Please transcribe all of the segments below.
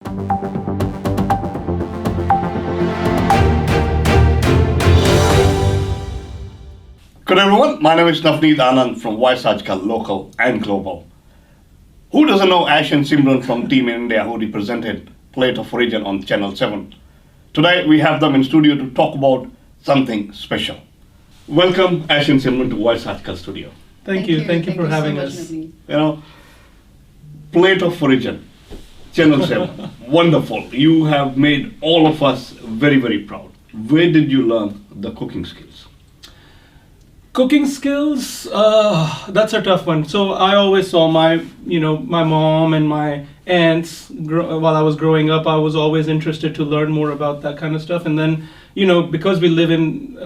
Good everyone, my name is Navneet Anand from aajKal, local and global. Who doesn't know Ash and Simran from Team India who represented Plate of Origin on Channel 7? Today we have them in studio to talk about something special. Welcome Ash and Simran to aajKal studio. Thank you for having so us. much, Navneet. You know, Plate of Origin, Channel 7, wonderful. You have made all of us very, very proud. Where did you learn the cooking skills? Cooking skills, that's a tough one. So I always saw my mom and my aunts while I was growing up. I was always interested to learn more about that kind of stuff. And then, because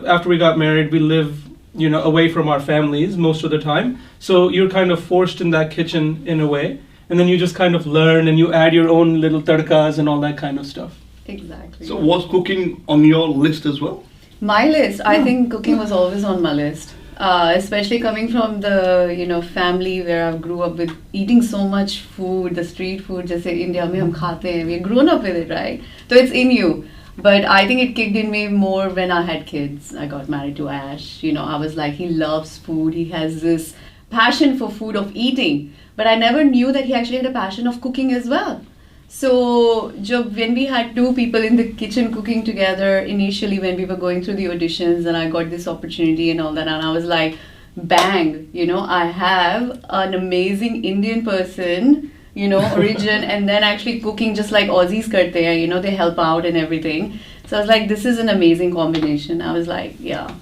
after we got married, we live, away from our families most of the time. So you're kind of forced in that kitchen in a way. And then you just kind of learn and you add your own little tadkas and all that kind of stuff. Exactly. So was cooking on your list as well? My list, I think cooking was always on my list. Especially coming from the family where I grew up with eating so much food, the street food, just say India mein hum khate hain. We've grown up with it, right? So it's in you. But I think it kicked in me more when I had kids. I got married to Ash. I was like, he loves food. He has this passion for food, of eating. But I never knew that he actually had a passion of cooking as well. So when we had two people in the kitchen cooking together, initially when we were going through the auditions and I got this opportunity and all that, and I was like, bang, I have an amazing Indian person, origin, and then actually cooking just like Aussies karte hain, they help out and everything. So I was like, this is an amazing combination. I was like, yeah.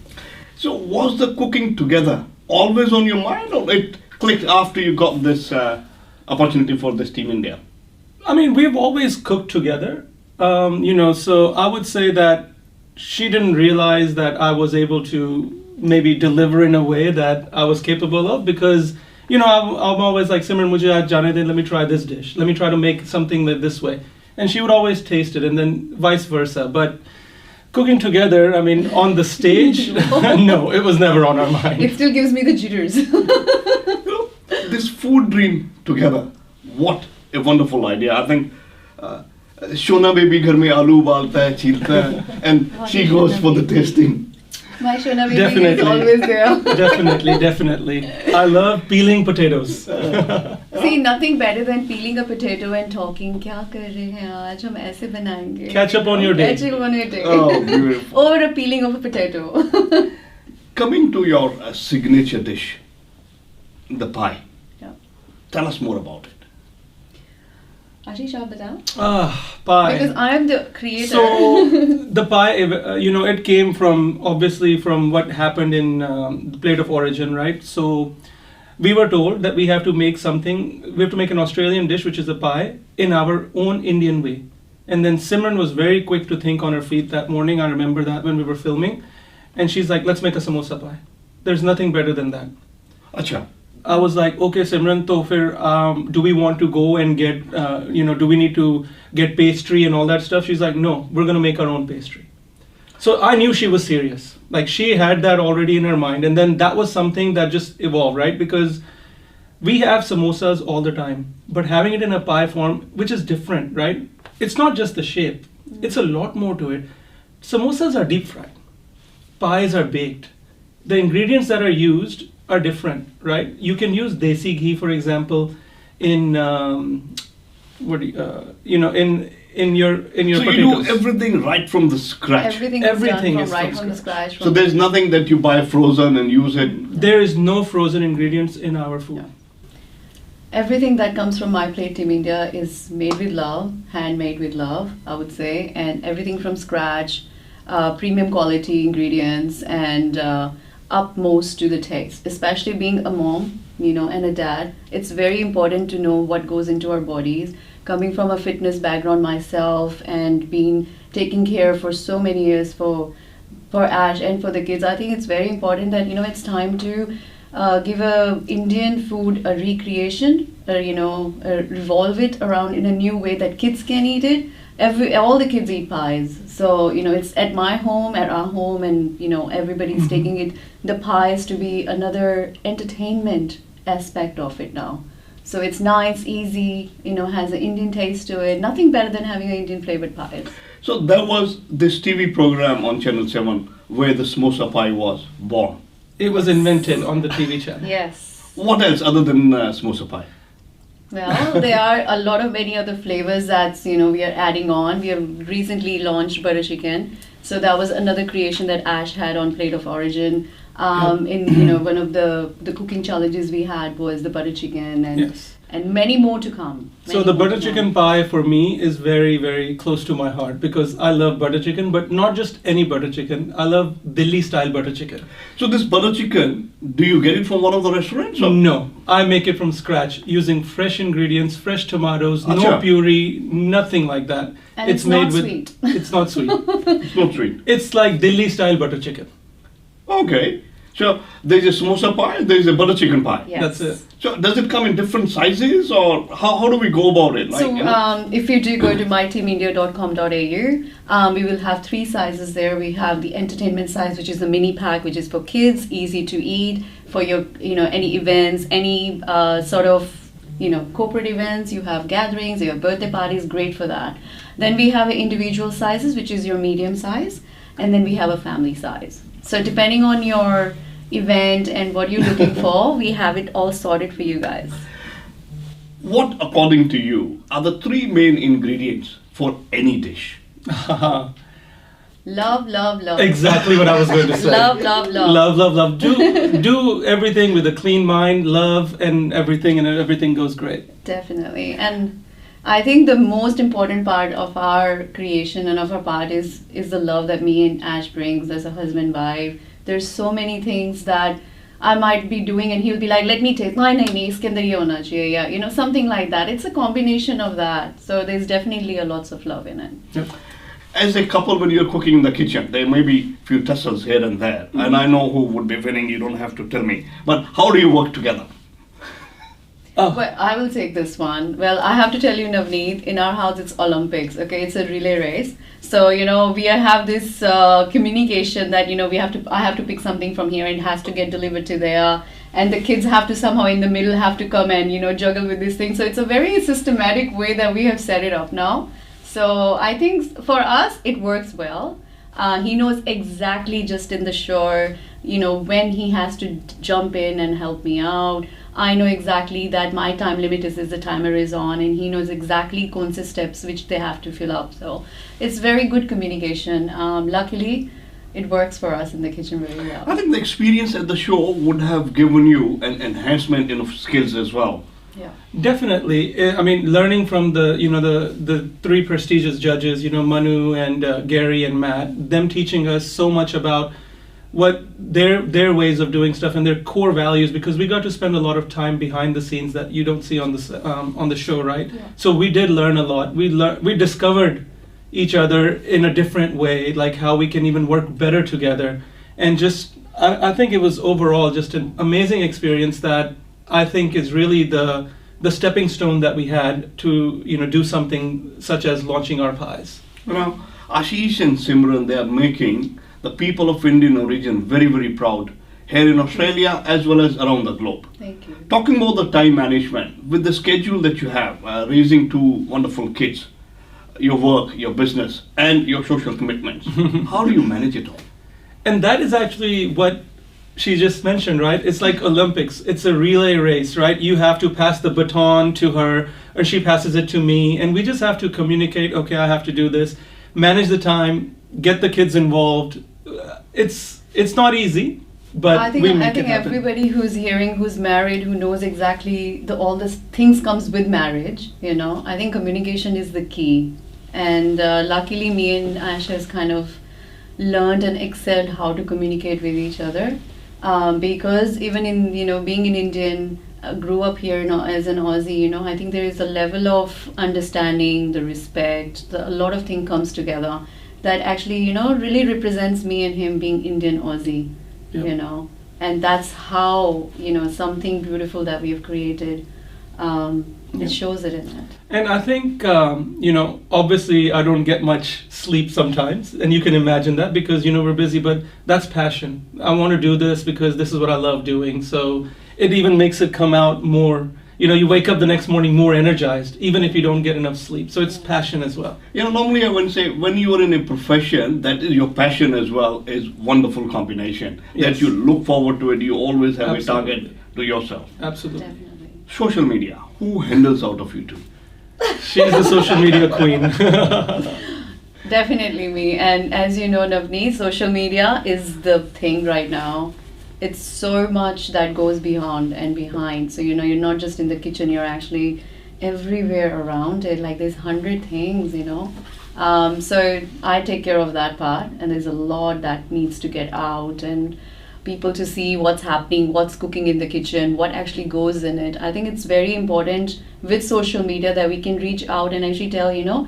So was the cooking together always on your mind, or it clicked after you got this opportunity for this Team India? I mean, we've always cooked together, so I would say that she didn't realize that I was able to maybe deliver in a way that I was capable of, because, I'm always like, Simran, mujhe aaj jaane de, let me try this dish. Let me try to make something like this way. And she would always taste it, and then vice versa. But cooking together, I mean, on the stage, no, it was never on our mind. It still gives me the jitters. This food dream together, what a wonderful idea. I think Shona baby ghar mein aloo ubalta hai, chilta hai, and she goes for the tasting. My Shona baby is always there. Definitely. I love peeling potatoes. See, nothing better than peeling a potato and talking. क्या कर रहे हैं आज हम ऐसे बनाएंगे. Catch up on your day. Catch up on your day. Oh, beautiful. Over a peeling of a potato. Coming to your signature dish, the pie. Yeah. Tell us more about it. Ashish, आप बताओ. Pie. Because I am the creator. So the pie, it came obviously from what happened in the Plate of Origin, right? So we were told that we have to make an Australian dish, which is a pie, in our own Indian way. And then Simran was very quick to think on her feet that morning. I remember that when we were filming. And she's like, let's make a samosa pie. There's nothing better than that. Acha. I was like, okay, Simran, to fir, do we want to go and get, do we need to get pastry and all that stuff? She's like, no, we're going to make our own pastry. So I knew she was serious. Like, she had that already in her mind. And then that was something that just evolved, right? Because we have samosas all the time, but having it in a pie form, which is different, right? It's not just the shape. It's a lot more to it. Samosas are deep fried. Pies are baked. The ingredients that are used are different, right? You can use desi ghee, for example, in in your So potatoes. you do everything right from the scratch. Everything Everything is is done from from the scratch. So there's nothing that you buy frozen and use it. There is no frozen ingredients in our food. Yeah. Everything that comes from My Plate Team India is made with love, handmade with love, I would say, and everything from scratch, premium quality ingredients, and utmost to the taste. Especially being a mom, and a dad, it's very important to know what goes into our bodies. Coming from a fitness background myself and being taken care for so many years for Ash and for the kids, I think it's very important that it's time to give a Indian food a recreation, revolve it around in a new way that kids can eat it. All the kids eat pies, so it's at my home, at our home, and everybody's taking the pies to be another entertainment aspect of it now. So it's nice, easy, has an Indian taste to it. Nothing better than having an Indian flavored pies. So there was this TV program on Channel 7 where the samosa pie was born. It was invented on the TV channel. Yes. What else other than samosa pie? Well, there are a lot of many other flavors that we are adding on. We have recently launched butter chicken, so that was another creation that Ash had on Plate of Origin. In one of the cooking challenges we had was the butter chicken, and Yes. and many more to come. So Many the more butter to chicken come. pie for me is very, very close to my heart because I love butter chicken, but not just any butter chicken. I love Delhi style butter chicken. So this butter chicken, do you get it from one of the restaurants? Or? No, I make it from scratch using fresh ingredients, fresh tomatoes, no Acha. puree, nothing like that. And it's not sweet. It's not sweet. It's not sweet. It's like Delhi style butter chicken. Okay. So there's a samosa pie, there's a butter chicken pie. Yes. That's it. So does it come in different sizes or how do we go about it? So if you do go to myteamindia.com.au, we will have 3 sizes there. We have the entertainment size, which is the mini pack, which is for kids, easy to eat, for your, any events, any sort of, corporate events, you have gatherings, you have birthday parties, great for that. Then we have individual sizes, which is your medium size, and then we have a family size. So depending on your event and what you're looking for, we have it all sorted for you guys. What, according to you, are the 3 main ingredients for any dish? Love, love, love. Exactly what I was going to say. Love, love, love. Love, love, love. Do everything with a clean mind, love, and everything goes great. Definitely. And I think the most important part of our creation and of our part is the love that me and Ash brings as a husband wife. There's so many things that I might be doing and he'll be like, let me taste. Nahi, iske andar ye hona chahiye. Yeah, something like that. It's a combination of that. So there's definitely a lots of love in it. Yep. As a couple, when you're cooking in the kitchen, there may be few tussles here and there. And I know who would be winning, you don't have to tell me. But how do you work together? Oh, Well, I will take this one. Well, I have to tell you, Navneet, in our house it's Olympics, okay? It's a relay race. So, we have this communication that, I have to pick something from here and it has to get delivered to there. And the kids have to somehow in the middle have to come and, juggle with this thing. So it's a very systematic way that we have set it up now. So I think for us, it works well. He knows exactly just in the shore, when he has to jump in and help me out. I know exactly that my time limit is the timer is on, and he knows exactly concept steps which they have to fill up. So it's very good communication. Luckily, it works for us in the kitchen very well. I think the experience at the show would have given you an enhancement in skills as well. Yeah. definitely. I mean, learning from the 3 prestigious judges, Manu and Gary and Matt, them teaching us so much about what their ways of doing stuff and their core values, because we got to spend a lot of time behind the scenes that you don't see on the show, right? Yeah. So we did learn a lot. We discovered each other in a different way, like how we can even work better together, and just I think it was overall just an amazing experience that I think is really the stepping stone that we had to do something such as launching our pies. Ashish and Simran, they are making the people of Indian origin very, very proud here in Australia as well as around the globe. Thank you. Talking about the time management, with the schedule that you have, raising 2 wonderful kids, your work, your business, and your social commitments, how do you manage it all? And that is actually what she just mentioned, right? It's like Olympics. It's a relay race, right? You have to pass the baton to her, or she passes it to me, and we just have to communicate, okay, I have to do this, manage the time, get the kids involved. It's not easy, but I think happen. everybody who's hearing, who's married, who knows exactly all the things comes with marriage. I think communication is the key, and luckily, me and Ash has kind of learned and excelled how to communicate with each other, because even in being an Indian, grew up here as an Aussie. I think there is a level of understanding, the respect, a lot of things comes together that actually really represents me and him being Indian Aussie. Yep. And that's how something beautiful that we've created. It shows it in it. And I think, obviously I don't get much sleep sometimes, and you can imagine that because, we're busy, but that's passion. I want to do this because this is what I love doing. So it even makes it come out more, you wake up the next morning more energized, even if you don't get enough sleep. So it's passion as well. Normally I would say when you are in a profession that is your passion as well is wonderful combination. Yes. That you look forward to it, you always have Absolutely. a target to yourself. Absolutely. Definitely. Social media, who handles out of you two? She's the social media queen. Definitely me. And as you know, Navneet, social media is the thing right now. It's so much that goes beyond and behind. So, you're not just in the kitchen, you're actually everywhere around it. Like there's 100 things. So I take care of that part, and there's a lot that needs to get out and people to see what's happening, what's cooking in the kitchen, what actually goes in it. I think it's very important with social media that we can reach out and actually tell,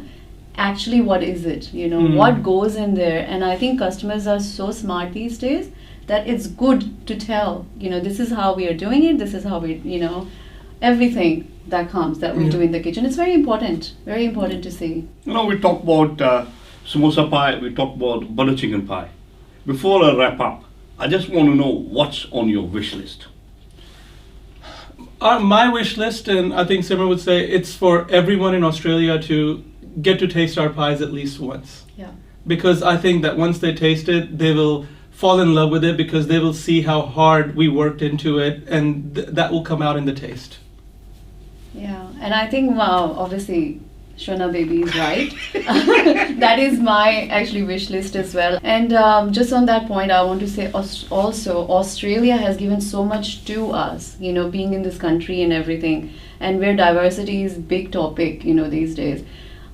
actually what is it, what goes in there. And I think customers are so smart these days that it's good to tell, this is how we are doing it, this is how we, everything that comes that we do in the kitchen. It's very important to see. We talk about samosa pie, we talk about butter chicken pie. Before I wrap up, I just want to know what's on your wish list. My wish list, and I think Simran would say, it's for everyone in Australia to get to taste our pies at least once. Yeah. Because I think that once they taste it, they will fall in love with it, because they will see how hard we worked into it, and that will come out in the taste. Yeah, and I think, wow, obviously, Shona baby is right. That is my actually wish list as well. And just on that point, I want to say also Australia has given so much to us, being in this country and everything, and where diversity is big topic, these days.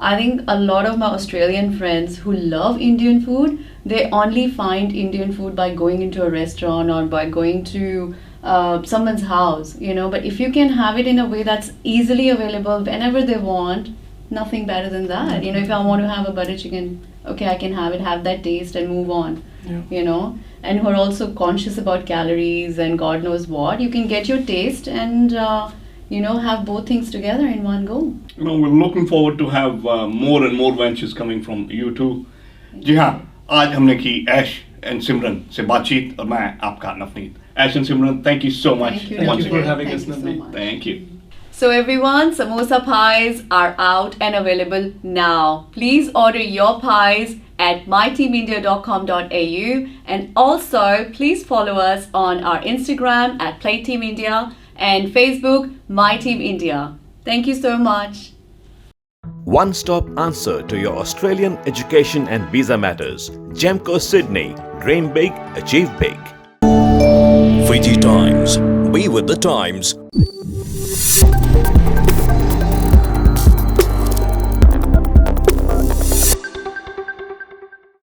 I think a lot of my Australian friends who love Indian food, they only find Indian food by going into a restaurant or by going to someone's house, but if you can have it in a way that's easily available whenever they want, nothing better than that. If I want to have a butter chicken, okay, I can have that taste and move on. Yeah. And who are also conscious about calories and God knows what, you can get your taste and have both things together in one go. We're looking forward to have more and more ventures coming from you too. जी हाँ, आज हमने की ऐश and Simran से बातचीत और मैं आपका Navneet. Ash and Simran, thank you so much. Thank you, Thank you for Navneet. having Thank us, you so Navneet. much. Thank you. So everyone, samosa pies are out and available now. Please order your pies at myteamindia.com.au, and also please follow us on our Instagram at PlayTeamIndia and Facebook My Team India. Thank you so much. One-stop answer to your Australian education and visa matters. Gemco Sydney. Dream big, achieve big. Fiji Times. Be with the times.